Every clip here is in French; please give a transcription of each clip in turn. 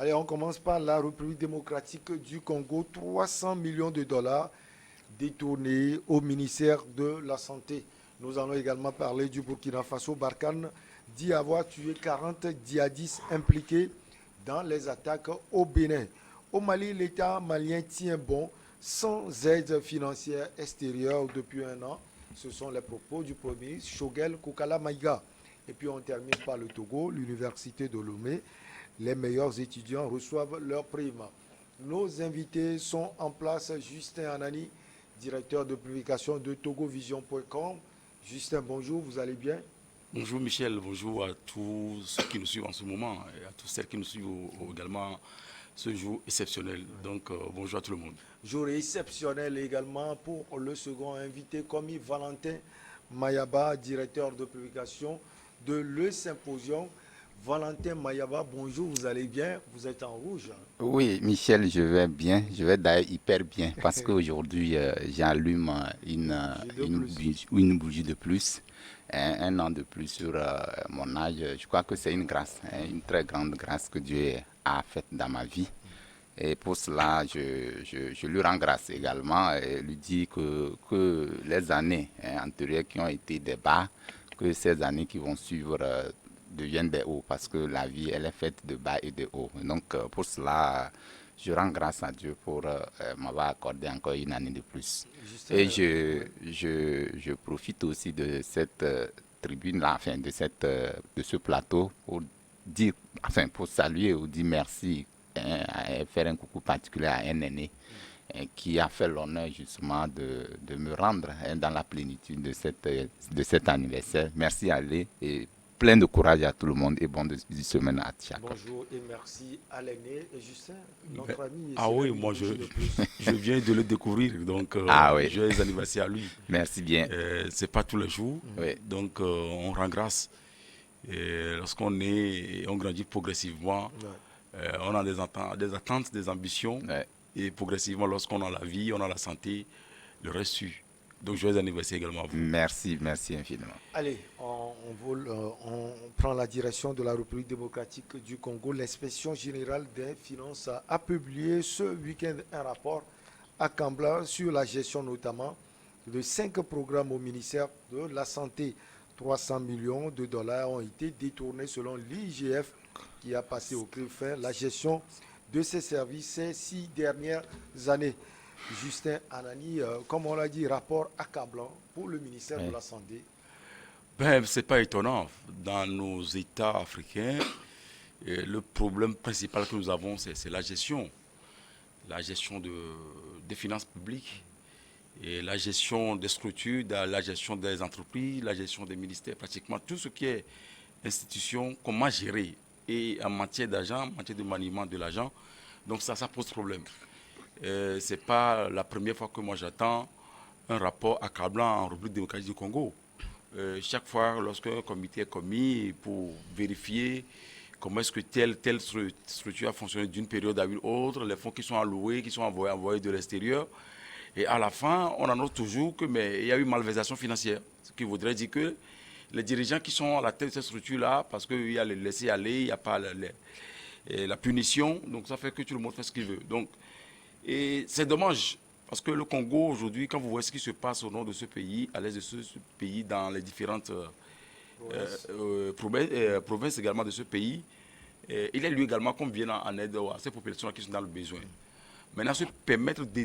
Allez, on commence par la République démocratique du Congo. 300 millions de dollars détournés au ministère de la Santé. Nous allons également parler du Burkina Faso. Barkhane dit avoir tué 40 djihadistes impliqués dans les attaques au Bénin. Au Mali, l'État malien tient bon sans aide financière extérieure depuis un an. Ce sont les propos du Premier ministre Choguel Koukala Maïga. Et puis on termine par le Togo, l'université de Lomé. Les meilleurs étudiants reçoivent leur prime. Nos invités sont en place. Justin Anani, directeur de publication de togovision.com. Justin, bonjour, vous allez bien? Bonjour Michel, bonjour à tous ceux qui nous suivent en ce moment et à tous celles qui nous suivent également ce jour exceptionnel. Donc bonjour à tout le monde. Jour exceptionnel également pour le second invité, commis Valentin Mayaba, directeur de publication de Le Symposium. Valentin Mayaba, bonjour, vous allez bien? Vous êtes en rouge. Oui, Michel, je vais bien. Je vais d'ailleurs hyper bien parce qu'aujourd'hui, j'allume Bougie de plus. une bougie de plus, un an de plus sur mon âge. Je crois que c'est une grâce, une très grande grâce que Dieu a faite dans ma vie. Et pour cela, je lui rends grâce également et lui dis que les années antérieures qui ont été des bas, que ces années qui vont suivre deviennent des hauts parce que la vie, elle est faite de bas et de hauts. Donc, pour cela, je rends grâce à Dieu pour m'avoir accordé encore une année de plus. Justin, Et oui. je profite aussi de cette tribune-là, enfin, de ce plateau pour dire, enfin, pour saluer ou dire merci, faire un coucou particulier à un aîné qui a fait l'honneur justement de me rendre dans la plénitude de cet anniversaire. Merci à lui et plein de courage à tout le monde et bonne semaine à chacun. Bonjour et merci à l'aîné. Et Justin, Ben, notre ami, ah oui, célèbre une moi bougie de plus. je viens de le découvrir, donc Ah oui, joyeux anniversaire à lui. merci bien. C'est pas tous les jours, Oui, donc on rend grâce. Et lorsqu'on est, on grandit progressivement, Ouais. on a des attentes, des ambitions, ouais. et progressivement, lorsqu'on a la vie, on a la santé, le reste suit. Donc joyeux anniversaire également à vous. Merci, merci infiniment. Allez, on prend la direction de la République démocratique du Congo. L'inspection générale des finances a publié ce week-end un rapport accablant sur la gestion notamment de 5 programmes au ministère de la Santé. 300 millions de dollars ont été détournés selon l'IGF qui a passé au crible fin la gestion de ces services ces 6 dernières années. Justin Anani, comme on l'a dit, rapport accablant pour le ministère de Ouais. la Santé. Ben, c'est pas étonnant. Dans nos États africains, le problème principal que nous avons, c'est la gestion des finances publiques, et la gestion des structures, la gestion des entreprises, la gestion des ministères, pratiquement tout ce qui est institution, comment gérer, et en matière d'argent, en matière de maniement de l'argent. Donc ça pose problème. C'est pas la première fois que moi j'attends un rapport accablant en République démocratique du Congo. Chaque fois, lorsqu'un comité est commis pour vérifier comment est-ce que telle structure a fonctionné d'une période à une autre, les fonds qui sont alloués, qui sont envoyés de l'extérieur, et à la fin, on annonce toujours que mais il y a eu malversation financière, ce qui voudrait dire que les dirigeants qui sont à la tête de cette structure-là, parce qu'il y a le laisser aller, il n'y a pas la punition, donc ça fait que tout le monde fait ce qu'il veut. Donc, et c'est dommage, parce que le Congo aujourd'hui, quand vous voyez ce qui se passe au nord de ce pays, à l'est de ce pays, dans les différentes Province. provinces également de ce pays, il est lui également qu'on vienne en aide à ces populations qui sont dans le besoin. Maintenant, se permettre de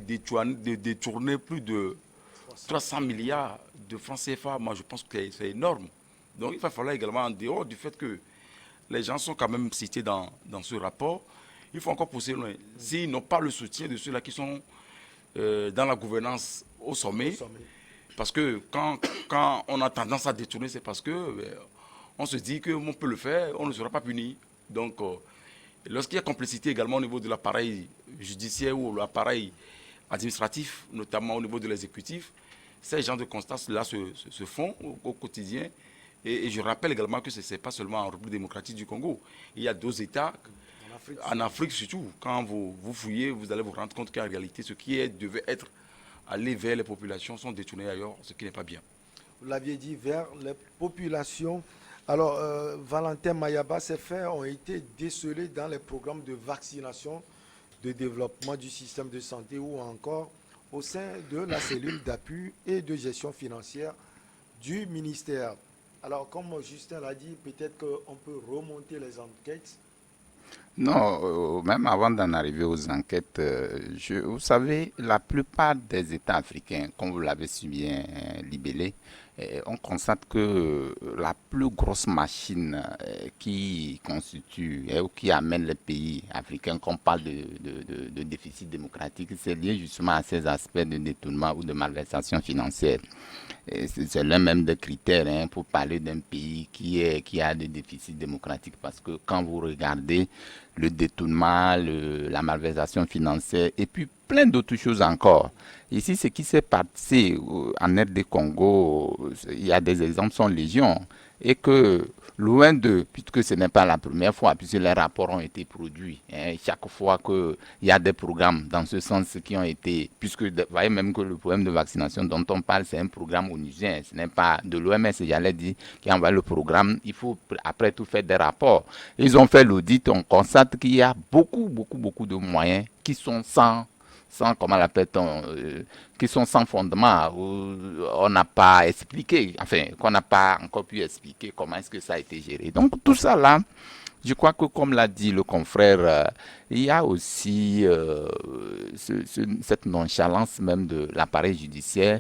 détourner plus de 300. 300 milliards de francs CFA, moi je pense que c'est énorme. Donc il va falloir également, en dehors du fait que les gens sont quand même cités dans ce rapport, il faut encore pousser loin. S'ils n'ont pas le soutien de ceux-là qui sont dans la gouvernance au Au sommet, sommet. parce que quand on a tendance à détourner, c'est parce que on se dit qu'on peut le faire, on ne sera pas puni. Donc, lorsqu'il y a complicité également au niveau de l'appareil judiciaire ou l'appareil administratif, notamment au niveau de l'exécutif, ces genres de constats-là se font au quotidien. Et je rappelle également que ce n'est pas seulement en République démocratique du Congo. Il y a d'autres États, En Afrique en surtout. Afrique surtout. Quand vous fouillez, vous allez vous rendre compte qu'en réalité, ce qui devait être aller vers les populations sont détournés ailleurs, ce qui n'est pas bien. Vous l'aviez dit, vers les populations. Alors, Valentin Mayaba, ces faits ont été décelés dans les programmes de vaccination, de développement du système de santé ou encore au sein de la cellule d'appui et de gestion financière du ministère. Alors, comme Justin l'a dit, peut-être qu'on peut remonter les enquêtes. Non, même avant d'en arriver aux enquêtes, vous savez, la plupart des États africains, comme vous l'avez si bien libellé, on constate que la plus grosse machine qui constitue ou qui amène les pays africains, quand on parle de déficit démocratique, c'est lié justement à ces aspects de détournement ou de malversation financière. C'est l'un même des critères pour parler d'un pays qui a des déficits démocratiques, parce que quand vous regardez le détournement, la malversation financière et puis plein d'autres choses encore. Ici, ce qui s'est passé en RD Congo, il y a des exemples, sont légion, et que loin de, puisque ce n'est pas la première fois, puisque les rapports ont été produits, chaque fois qu'il y a des programmes dans ce sens qui ont été, puisque vous voyez même que le problème de vaccination dont on parle, c'est un programme onusien, ce n'est pas de l'OMS, j'allais dire, qui envoie le programme, il faut après tout faire des rapports. Ils ont fait l'audit, on constate qu'il y a beaucoup de moyens qui sont sans comment l'appelle-t-on, qui sont sans fondement, où on n'a pas expliqué, enfin, qu'on n'a pas encore pu expliquer comment est-ce que ça a été géré. Donc tout ça là, je crois que comme l'a dit le confrère, il y a aussi cette nonchalance même de l'appareil judiciaire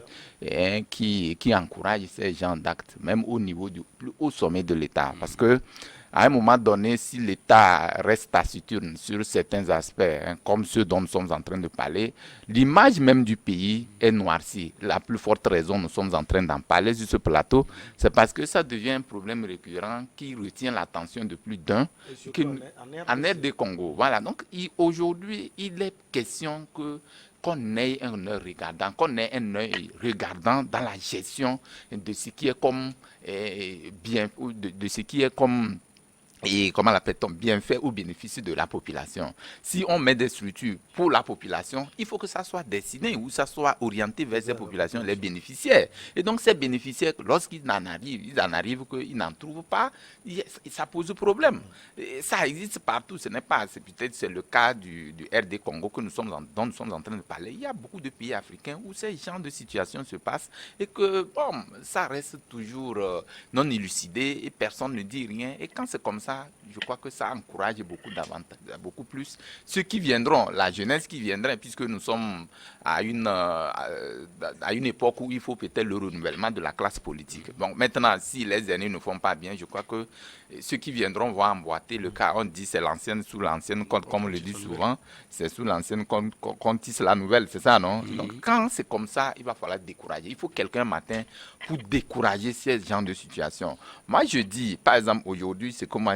qui encourage ces genres d'actes, même au niveau du plus haut sommet de l'État. Parce que à un moment donné, si l'État reste taciturne sur certains aspects, comme ceux dont nous sommes en train de parler, l'image même du pays est noircie. La plus forte raison, nous sommes en train d'en parler sur ce plateau, c'est parce que ça devient un problème récurrent qui retient l'attention de plus d'un en RD Congo. Voilà. Donc aujourd'hui, il est question qu'on ait un œil regardant, dans la gestion de ce qui est comme bien, de ce qui est comme et comment l'appelle-t-on, bienfait ou bénéfice de la population. Si on met des structures pour la population, il faut que ça soit destiné ou ça soit orienté vers ces populations, les bénéficiaires. Et donc ces bénéficiaires, lorsqu'ils en arrivent qu'ils n'en trouvent pas, ça pose problème. Et ça existe partout, ce n'est pas, peut-être c'est le cas du RD Congo dont nous sommes en train de parler. Il y a beaucoup de pays africains où ces genres de situations se passent et que bon, ça reste toujours non élucidé et personne ne dit rien. Et quand c'est comme ça, je crois que ça encourage beaucoup plus ceux qui viendront, la jeunesse qui viendrait, puisque nous sommes à une époque où il faut peut-être le renouvellement de la classe politique. Donc maintenant, si les aînés ne font pas bien, je crois que ceux qui viendront vont emboîter le cas. On dit c'est l'ancienne sous l'ancienne, comme on le dit souvent, c'est sous l'ancienne qu'on tisse la nouvelle, c'est ça, non? Donc quand c'est comme ça, il va falloir décourager. Il faut quelqu'un matin pour décourager ces genres de situations. Moi, je dis, par exemple, aujourd'hui, c'est comment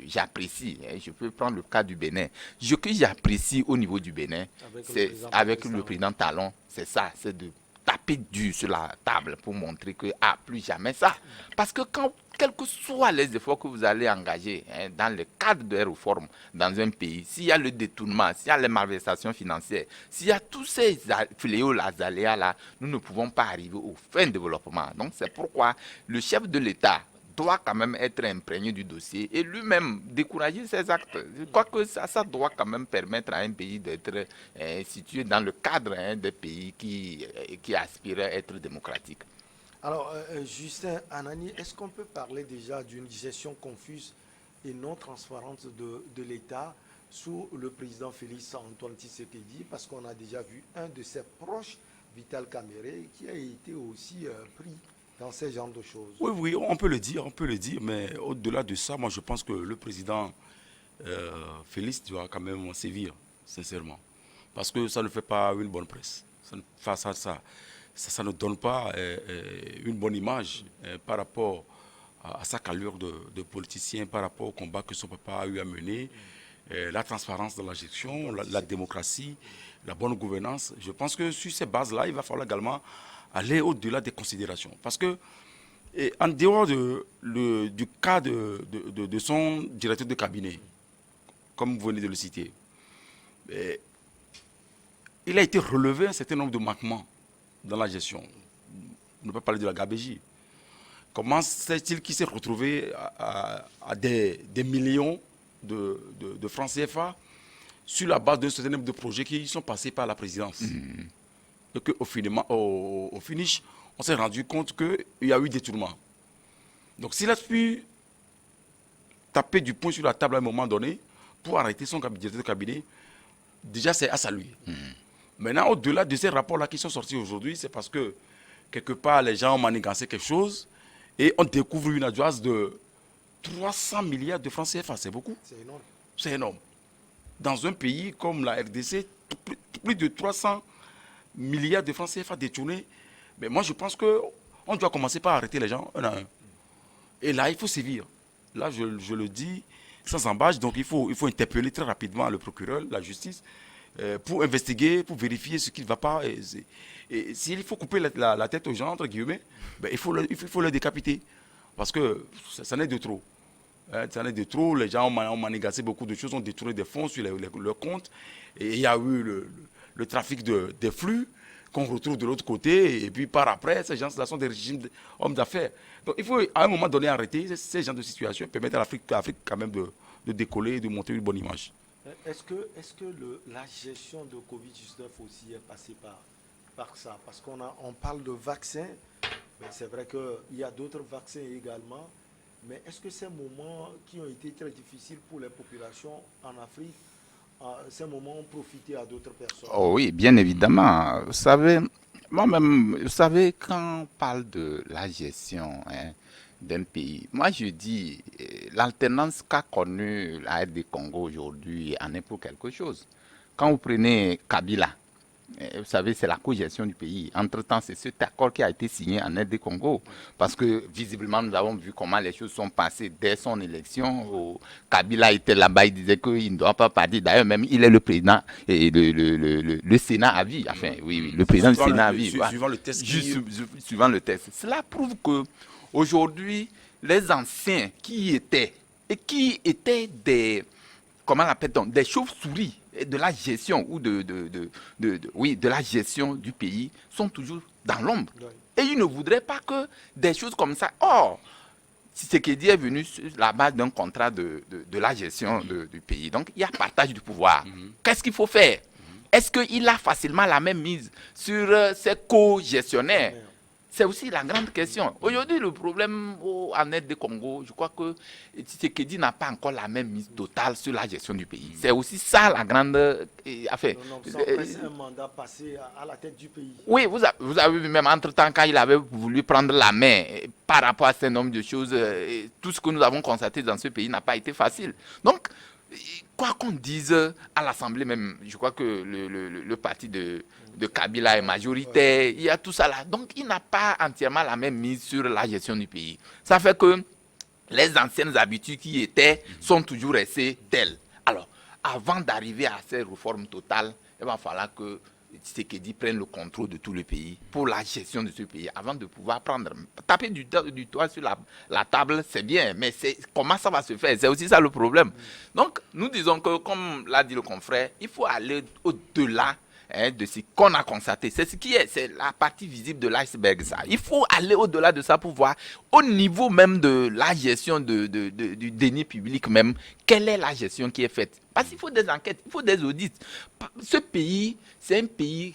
j'apprécie. Je peux prendre le cas du Bénin. Ce que j'apprécie au niveau du Bénin, c'est avec le président Talon, c'est ça, c'est de taper dur sur la table pour montrer que plus jamais ça. Parce que quels que soient les efforts que vous allez engager dans le cadre de réformes dans un pays, s'il y a le détournement, s'il y a les malversations financières, s'il y a tous ces fléaux, les aléas-là, nous ne pouvons pas arriver au fin développement. Donc c'est pourquoi le chef de l'État doit quand même être imprégné du dossier et lui-même décourager ses actes. Je crois que ça doit quand même permettre à un pays d'être situé dans le cadre des pays qui aspirent à être démocratiques. Alors, Justin Anani, est-ce qu'on peut parler déjà d'une gestion confuse et non transparente de l'État sous le président Félix Antoine Tshisekedi, parce qu'on a déjà vu un de ses proches, Vital Kamerhe, qui a été aussi pris dans ce genre de choses. Oui, on peut le dire, mais au-delà de ça, moi je pense que le président Félix doit quand même sévir, sincèrement. Parce que ça ne fait pas une bonne presse. Ça ne donne pas une bonne image par rapport à sa calibre de politicien, par rapport au combat que son papa a eu à mener, la transparence dans la gestion, la démocratie, la bonne gouvernance. Je pense que sur ces bases-là, il va falloir également aller au-delà des considérations. Parce que, en dehors du cas de son directeur de cabinet, comme vous venez de le citer, il a été relevé un certain nombre de manquements dans la gestion. On ne peut pas parler de la gabégie. Comment c'est-il qu'il s'est retrouvé à des millions de francs CFA sur la base d'un certain nombre de projets qui sont passés par la présidence. Et qu'au au finish, on s'est rendu compte qu'il y a eu détournement. Donc s'il a pu taper du poing sur la table à un moment donné pour arrêter son directeur de cabinet, déjà c'est à saluer. Maintenant, au-delà de ces rapports-là qui sont sortis aujourd'hui, c'est parce que quelque part les gens ont manigancé quelque chose et on découvre une adjoisse de 300 milliards de francs CFA. C'est beaucoup. C'est énorme. C'est énorme. Dans un pays comme la RDC, plus de 300 milliards de francs CFA détournés. Mais moi, je pense qu'on doit commencer par arrêter les gens un à un. Et là, il faut sévir. Là, je le dis sans embâche. Donc, il faut interpeller très rapidement le procureur, la justice, pour investiguer, pour vérifier ce qui ne va pas. Et s'il faut couper la tête aux gens, entre guillemets, ben, il faut le décapiter. Parce que ça n'est de trop. Ça n'est de trop. Les gens ont manigancé beaucoup de choses, ont détourné des fonds sur leur compte. Et il y a eu le trafic des flux qu'on retrouve de l'autre côté. Et puis par après, ces gens-là sont des régimes d'hommes d'affaires. Donc il faut à un moment donné arrêter ces genres de situations et permettre à l'Afrique quand même de décoller et de monter une bonne image. Est-ce que la gestion de Covid-19 aussi est passée par ça? Parce on parle de vaccins, mais c'est vrai qu'il y a d'autres vaccins également. Mais est-ce que ces moments qui ont été très difficiles pour les populations en Afrique, ces moments ont profité à d'autres personnes? Oh oui, bien évidemment. Vous savez, moi-même, vous savez, quand on parle de la gestion d'un pays, moi je dis, l'alternance qu'a connue la RD Congo aujourd'hui en est pour quelque chose. Quand vous prenez Kabila, vous savez, c'est la co-gestion du pays. Entre-temps, c'est cet accord qui a été signé en RD Congo. Parce que, visiblement, nous avons vu comment les choses sont passées dès son élection. Kabila était là-bas, il disait qu'il ne doit pas partir. D'ailleurs, même, il est le président et le Sénat à vie. Enfin, oui, le président du Sénat à vie. Suivant le test. Suivant le test. Cela prouve qu'aujourd'hui, les anciens qui étaient des, comment on appelle-t-on, des chauves-souris de la gestion ou de la gestion du pays sont toujours dans l'ombre. Oui. Et ils ne voudraient pas que des choses comme ça. Or, Tshisekedi est venu sur la base d'un contrat de la gestion du pays. Donc, il y a partage du pouvoir. Qu'est-ce qu'il faut faire? Est-ce qu'il a facilement la même mise sur ses co-gestionnaires? C'est aussi la grande question. Aujourd'hui, le problème en RD Congo, je crois que Tshisekedi n'a pas encore la même mise totale sur la gestion du pays. C'est aussi ça la grande affaire. C'est un mandat passé à la tête du pays. Oui, vous avez vu même entre-temps, quand il avait voulu prendre la main par rapport à ce nombre de choses, tout ce que nous avons constaté dans ce pays n'a pas été facile. Donc, quoi qu'on dise à l'Assemblée même, je crois que le parti de Kabila est majoritaire, il y a tout ça là. Donc, il n'a pas entièrement la même mise sur la gestion du pays. Ça fait que les anciennes habitudes qui étaient sont toujours restées telles. Alors, avant d'arriver à ces réformes totales, il va falloir que Tshisekedi prenne le contrôle de tout le pays pour la gestion de ce pays avant de pouvoir taper du doigt sur la table, c'est bien, mais comment ça va se faire? C'est aussi ça le problème. Donc, nous disons que, comme l'a dit le confrère, il faut aller au-delà de ce qu'on a constaté. C'est ce qui est, c'est la partie visible de l'iceberg, ça. Il faut aller au-delà de ça pour voir, au niveau même de la gestion du denier public même, quelle est la gestion qui est faite. Parce qu'il faut des enquêtes, il faut des audits. Ce pays, c'est un pays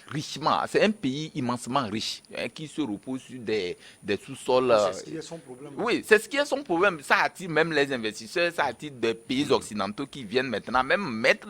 c'est un pays immensement riche, qui se repose sur des sous-sols. C'est ce qui est son problème. Oui, c'est ce qui est son problème. Ça attire même les investisseurs, ça attire des pays occidentaux qui viennent maintenant même mettre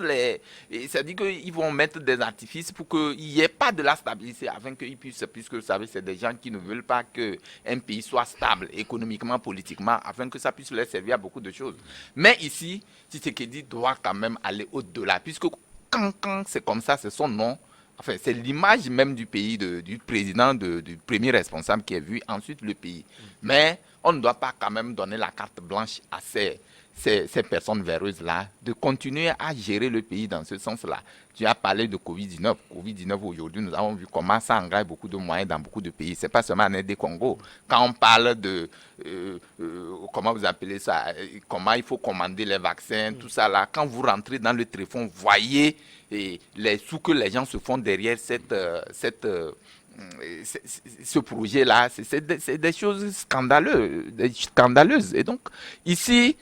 c'est-à-dire qu'ils vont mettre des artifices pour qu'il n'y ait pas de la stabilité, afin qu'ils puissent, puisque vous savez, c'est des gens qui ne veulent pas qu'un pays soit stable économiquement, politiquement, afin que ça puisse leur servir à beaucoup de choses. Mais ici, Tshisekedi doit quand même aller au-delà, puisque quand c'est comme ça, c'est son nom, enfin, c'est l'image même du pays, du président, du premier responsable qui est vu, ensuite le pays. Mais on ne doit pas quand même donner la carte blanche à ces personnes véreuses-là, de continuer à gérer le pays dans ce sens-là. Tu as parlé de Covid-19. Covid-19, aujourd'hui, nous avons vu comment ça engage beaucoup de moyens dans beaucoup de pays. Ce n'est pas seulement en RD Congo. Quand on parle de, comment vous appelez ça, comment il faut commander les vaccins, tout ça là, quand vous rentrez dans le tréfonds, voyez les sous que les gens se font derrière ce projet-là, c'est des choses scandaleuses. Et donc, ici,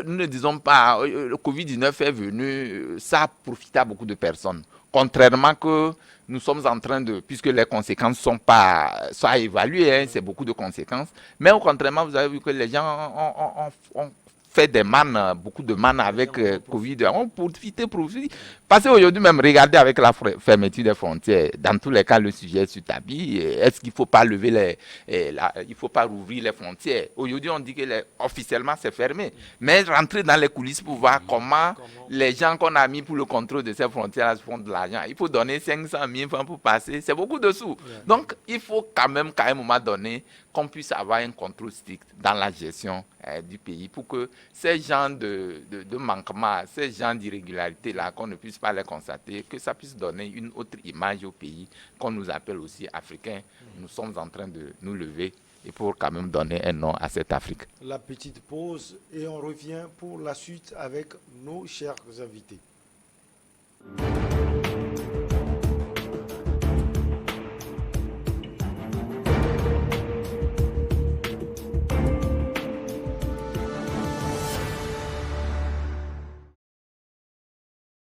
nous ne disons pas, le Covid-19 est venu, ça a profité à beaucoup de personnes. Contrairement que nous sommes en train de, puisque les conséquences sont à évaluer, hein, c'est beaucoup de conséquences, mais au contraire, vous avez vu que les gens ont fait des mannes, beaucoup de mannes avec Covid. On profite. Parce qu'aujourd'hui même, regardez avec la fermeture des frontières, dans tous les cas, le sujet est sur tapis. Est-ce qu'il ne faut pas lever il faut pas rouvrir les frontières? Aujourd'hui, on dit que officiellement, c'est fermé. Mais rentrer dans les coulisses pour voir comment les gens qu'on a mis pour le contrôle de ces frontières se font de l'argent. Il faut donner 500 000 francs pour passer. C'est beaucoup de sous. Donc, il faut quand même qu'à un moment donné, qu'on puisse avoir un contrôle strict dans la gestion du pays pour que ces gens de manquements, ces gens d'irrégularités-là, qu'on ne puisse pas les constater, que ça puisse donner une autre image au pays, qu'on nous appelle aussi africains. Nous sommes en train de nous lever et pour quand même donner un nom à cette Afrique. La petite pause et on revient pour la suite avec nos chers invités.